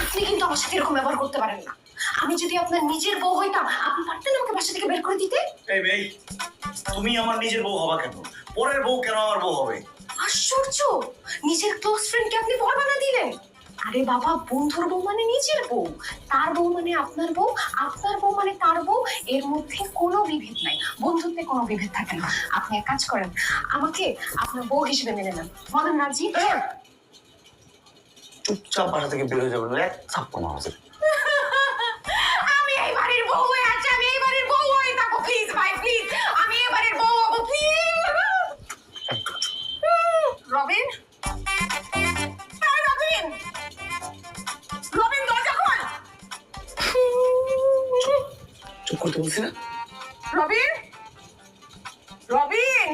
আপনি কিন্তু আমার সাথে এরকম ব্যবহার করতে পারেন না। আমি যদি আপনার নিজের বউ হইতাম, আপনি পারতেন আমাকে বাসা থেকে বের করে দিতে? এই মেয়ে, তুমি আমার নিজের বউ হবা কেন? পরের বউ কেন আমার বউ হবে? আশ্চর্য, নিজের ক্লোজ ফ্রেন্ডকে আপনি বর বানা দিলেন। আরে বাবা, বন্ধুর বউ মানে নিজের বউ, তার বউ মানে আপনার বউ, আপনার বউ মানে তার বউ। এর মধ্যে কোনো বিভেদ নাই, বন্ধুত্বে কোনো বিভেদ থাকে না। আপনি এক কাজ করেন, আমাকে আপনার বউ হিসেবে মেনে নেন। বলেন রাজি? চুপচাপ বাসা থেকে বের হয়ে যাবে, এক থাপ্পড় মারো। আমি এই বাড়ির বউ হয়ে আছি, আমি এই বাড়ির বউ হয়ে থাকবো। প্লিজ ভাই, প্লিজ, আমি এই বাড়ির বউ হবো, প্লিজ। রবিন, রবিন, রবিন, দরজা খোল। চুপ করতে বলছি না? রবিন, রবিন।